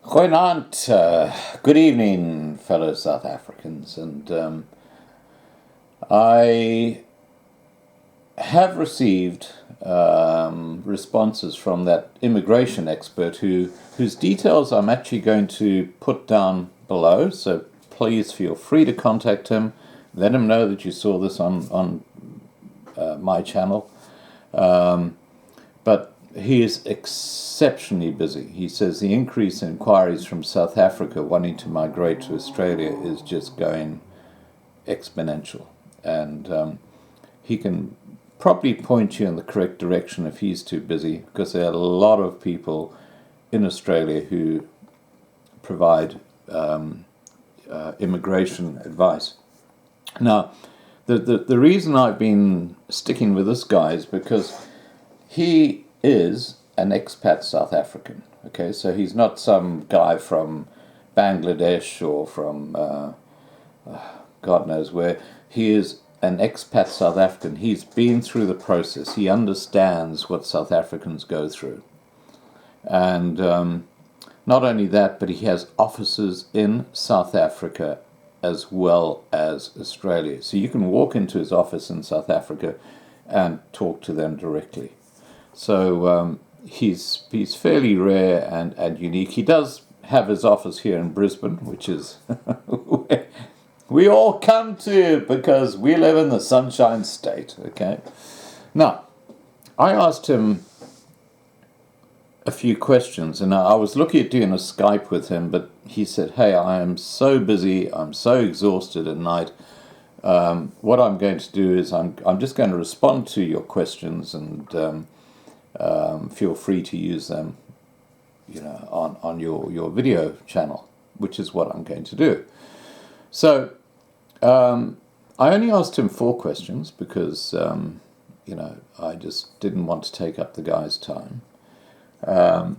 Goeienaand, good evening, fellow South Africans, and I have received responses from that immigration expert whose details I'm actually going to put down below, so please feel free to contact him. Let him know that you saw this on my channel. But he is exceptionally busy. He says the increase in inquiries from South Africa wanting to migrate to Australia is just going exponential. And he can probably point you in the correct direction if he's too busy, because there are a lot of people in Australia who provide immigration advice. Now, the reason I've been sticking with this guy is because he is an expat South African. Okay, so he's not some guy from Bangladesh or from God knows where. He is an expat South African. He's been through the process. He understands what South Africans go through. And not only that, but he has offices in South Africa as well as Australia. So you can walk into his office in South Africa and talk to them directly. So he's fairly rare and unique. He does have his office here in Brisbane, which is where we all come to because we live in the Sunshine State. Okay. Now, I asked him a few questions, and I was looking at doing a Skype with him, but he said, "Hey, I am so busy. I'm so exhausted at night. What I'm going to do is I'm just going to respond to your questions and." Feel free to use them, on your video channel, which is what I'm going to do. So I only asked him 4 questions because I just didn't want to take up the guy's time. The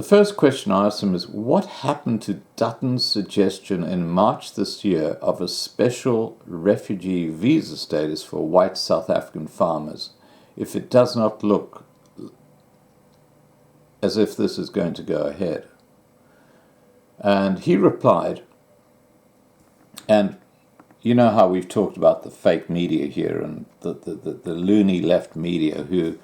first question I asked him is, what happened to Dutton's suggestion in March this year of a special refugee visa status for white South African farmers if it does not look as if this is going to go ahead? And he replied, and you know how we've talked about the fake media here and the loony left media who,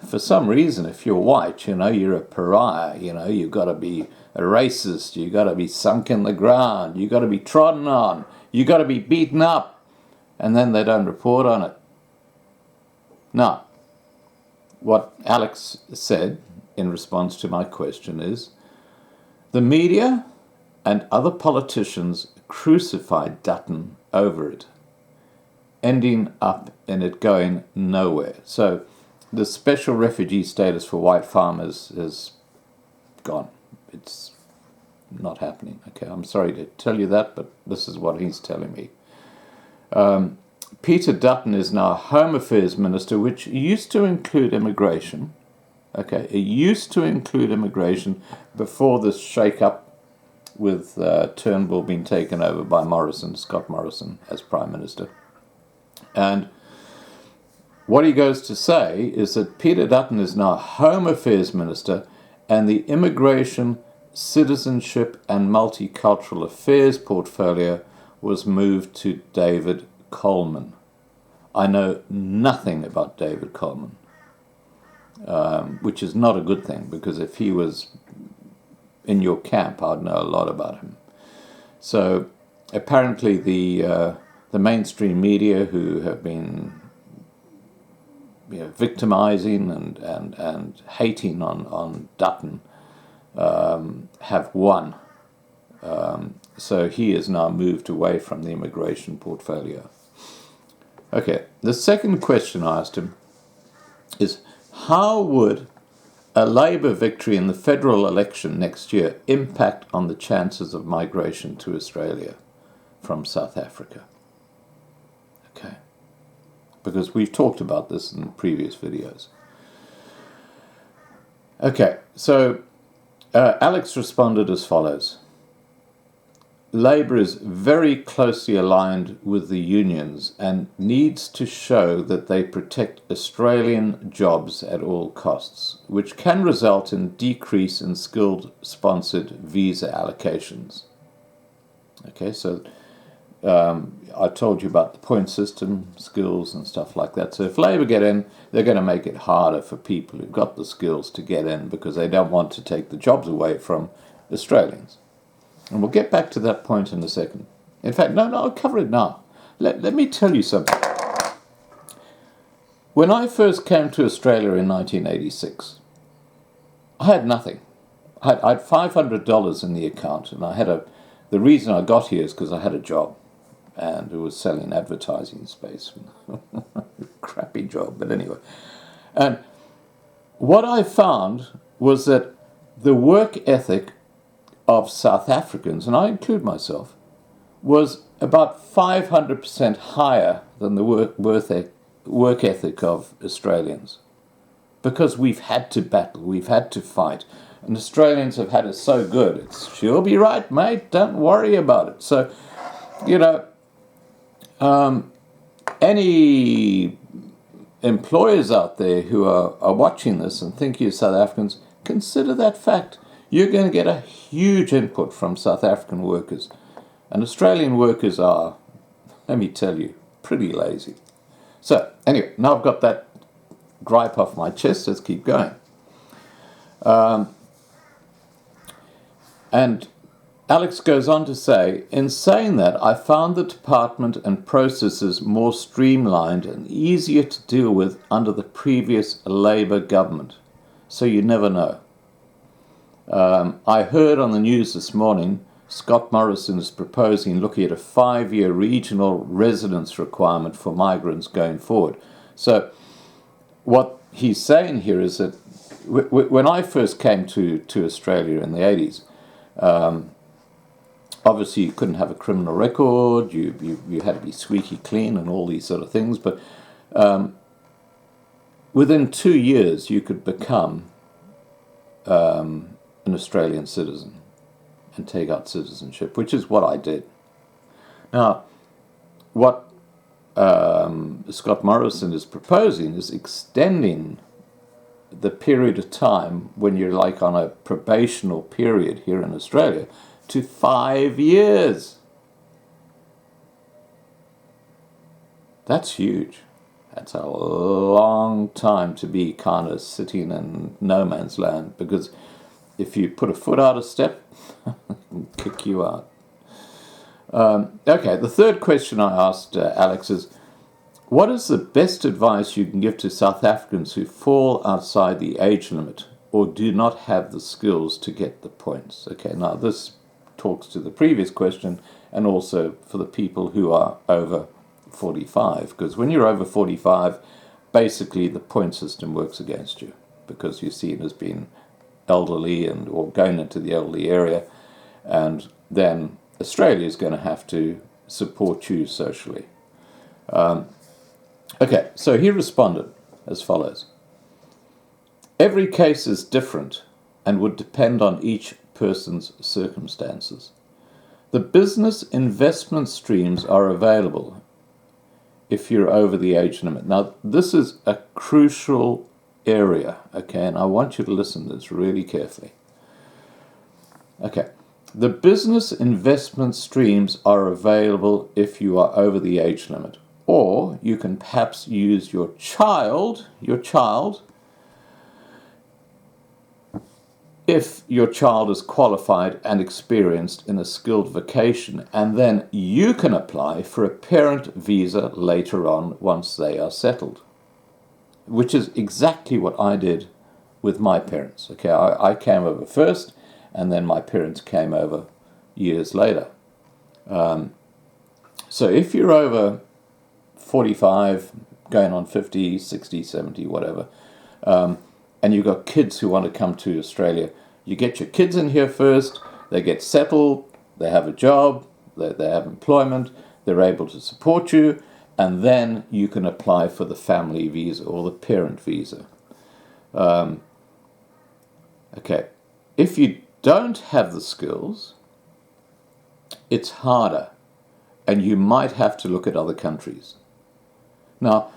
for some reason, if you're white, you're a pariah, you've got to be a racist, you've got to be sunk in the ground, you've got to be trodden on, you've got to be beaten up, and then they don't report on it. Now, what Alex said in response to my question is, the media and other politicians crucified Dutton over it, ending up in it going nowhere. So the special refugee status for white farmers is gone. It's not happening. Okay, I'm sorry to tell you that, but this is what he's telling me. Peter Dutton is now Home Affairs Minister, which used to include immigration. Okay, it used to include immigration before this shake-up with Turnbull being taken over by Scott Morrison, as Prime Minister. And what he goes to say is that Peter Dutton is now Home Affairs Minister, and the Immigration, Citizenship and Multicultural Affairs portfolio was moved to David Coleman. I know nothing about David Coleman, which is not a good thing, because if he was in your camp, I'd know a lot about him. So apparently the mainstream media, who have been victimizing and hating on Dutton, have won. So he is now moved away from the immigration portfolio. Okay, the second question I asked him is, how would a Labour victory in the federal election next year impact on the chances of migration to Australia from South Africa? Okay, because we've talked about this in previous videos. Okay, so Alex responded as follows. Labour is very closely aligned with the unions and needs to show that they protect Australian jobs at all costs, which can result in decrease in skilled sponsored visa allocations. Okay, so I told you about the point system, skills and stuff like that. So if Labour get in, they're going to make it harder for people who've got the skills to get in because they don't want to take the jobs away from Australians. And we'll get back to that point in a second. In fact, no, I'll cover it now. Let me tell you something. When I first came to Australia in 1986, I had nothing. I had $500 in the account, and the reason I got here is because I had a job, and it was selling advertising space. Crappy job, but anyway. And what I found was that the work ethic of South Africans, and I include myself, was about 500% higher than the work ethic of Australians. Because we've had to battle, we've had to fight, and Australians have had it so good. She'll be right, mate, don't worry about it. So, any employers out there who are watching this and think you're South Africans, consider that fact. You're going to get a huge input from South African workers. And Australian workers are, let me tell you, pretty lazy. So, anyway, now I've got that gripe off my chest. Let's keep going. And Alex goes on to say, in saying that, I found the department and processes more streamlined and easier to deal with under the previous Labour government. So you never know. I heard on the news this morning, Scott Morrison is proposing looking at a 5-year regional residence requirement for migrants going forward. So what he's saying here is that when I first came to Australia in the 80s, obviously you couldn't have a criminal record, you had to be squeaky clean and all these sort of things, but within 2 years you could become an Australian citizen and take out citizenship, which is what I did. Now, what Scott Morrison is proposing is extending the period of time when you're like on a probational period here in Australia to 5 years. That's huge. That's a long time to be kind of sitting in no man's land, because if you put a foot out of step, they'll kick you out. Okay, the third question I asked Alex is, what is the best advice you can give to South Africans who fall outside the age limit or do not have the skills to get the points? Okay, now this talks to the previous question and also for the people who are over 45, because when you're over 45, basically the point system works against you because you're seen as being elderly or going into the elderly area, and then Australia is going to have to support you socially. Okay, so he responded as follows. Every case is different and would depend on each person's circumstances. The business investment streams are available if you're over the age limit. Now, this is a crucial area, okay, and I want you to listen to this really carefully. Okay, the business investment streams are available if you are over the age limit, or you can perhaps use your child, if your child is qualified and experienced in a skilled vocation, and then you can apply for a parent visa later on once they are settled, which is exactly what I did with my parents. Okay, I came over first, and then my parents came over years later. So if you're over 45, going on 50, 60, 70, whatever, and you've got kids who want to come to Australia, you get your kids in here first, they get settled, they have a job, they have employment, they're able to support you, and then you can apply for the family visa or the parent visa. Okay, if you don't have the skills, it's harder, and you might have to look at other countries. Now,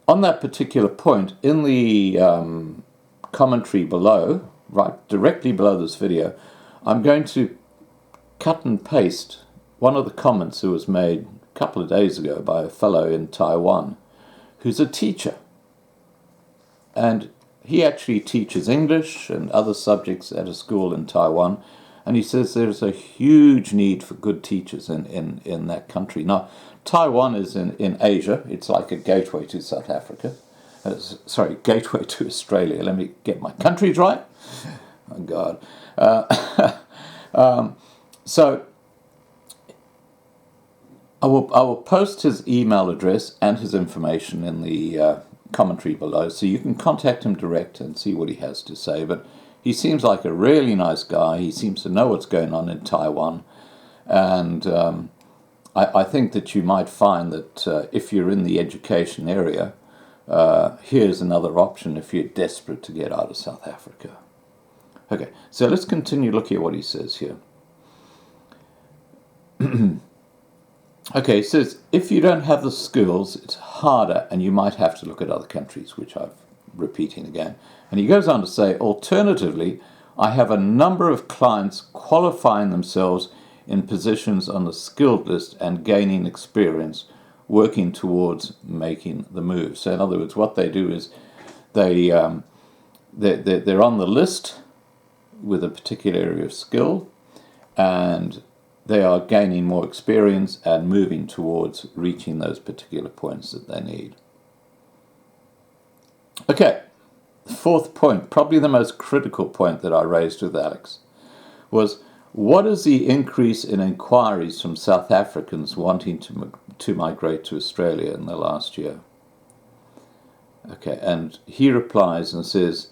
on that particular point, in the commentary below, right directly below this video, I'm going to cut and paste one of the comments that was made a couple of days ago by a fellow in Taiwan who's a teacher. And he actually teaches English and other subjects at a school in Taiwan. And he says there's a huge need for good teachers in that country. Now, Taiwan is in Asia. It's like a gateway to South Africa. Gateway to Australia. Let me get my countries right. Oh, God. So I will post his email address and his information in the commentary below, so you can contact him direct and see what he has to say. But he seems like a really nice guy. He seems to know what's going on in Taiwan. And I think that you might find that if you're in the education area, here's another option if you're desperate to get out of South Africa. Okay, so let's continue looking at what he says here. Okay, he says, if you don't have the skills, it's harder and you might have to look at other countries, which I'm repeating again. And he goes on to say, alternatively, I have a number of clients qualifying themselves in positions on the skilled list and gaining experience, working towards making the move. So in other words, what they do is they're on the list with a particular area of skill, and they are gaining more experience and moving towards reaching those particular points that they need. Okay, the fourth point, probably the most critical point that I raised with Alex, was what is the increase in inquiries from South Africans wanting to migrate to Australia in the last year? Okay, and he replies and says,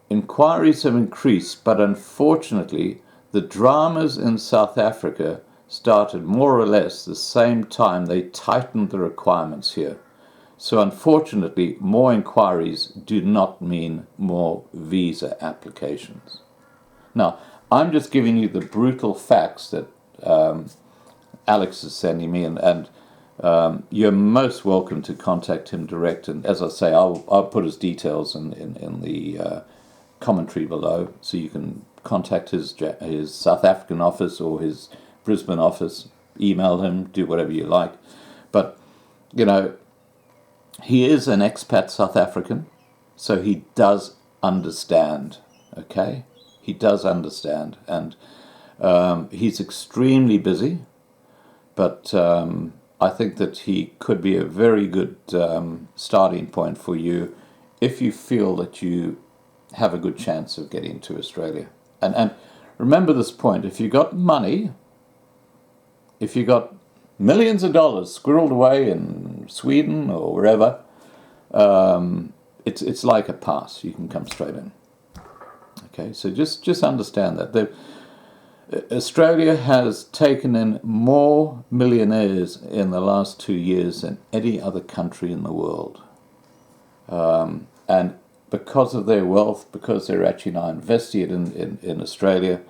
inquiries have increased, but unfortunately, the dramas in South Africa started more or less the same time they tightened the requirements here. So unfortunately, more inquiries do not mean more visa applications. Now, I'm just giving you the brutal facts that Alex is sending me, and you're most welcome to contact him direct. And as I say, I'll put his details in the commentary below, so you can contact his South African office or his Brisbane office, email him, do whatever you like. But, you know, he is an expat South African, so he does understand, okay? He does understand, and he's extremely busy, but I think that he could be a very good starting point for you if you feel that you have a good chance of getting to Australia. And remember this point, if you got money, if you got millions of dollars squirreled away in Sweden or wherever, it's like a pass. You can come straight in. Okay, so just understand that. Australia has taken in more millionaires in the last 2 years than any other country in the world. And because of their wealth, because they're actually now invested in Australia,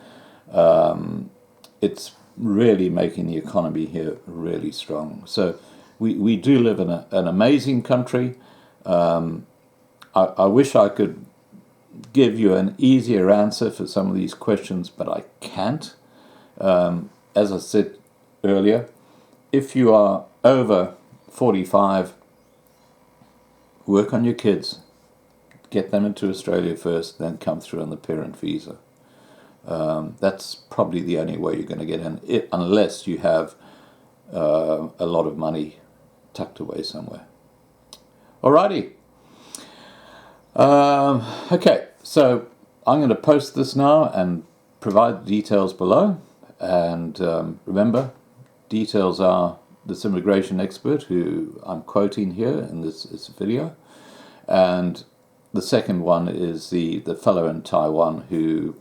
it's really making the economy here really strong. So we do live in an amazing country. I wish I could give you an easier answer for some of these questions, but I can't. As I said earlier, if you are over 45, work on your kids. Get them into Australia first, then come through on the parent visa. That's probably the only way you're going to get in, unless you have a lot of money tucked away somewhere. Alrighty. Okay, so I'm going to post this now and provide the details below. And remember, details are this immigration expert who I'm quoting here in this video. And the second one is the fellow in Taiwan who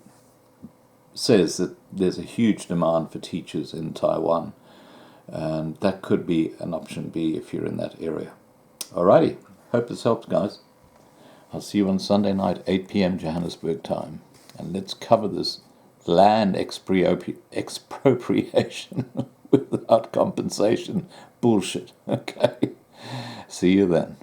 says that there's a huge demand for teachers in Taiwan. And that could be an option B if you're in that area. Alrighty, hope this helps, guys. I'll see you on Sunday night, 8 p.m. Johannesburg time. And let's cover this land expropriation without compensation bullshit. Okay. See you then.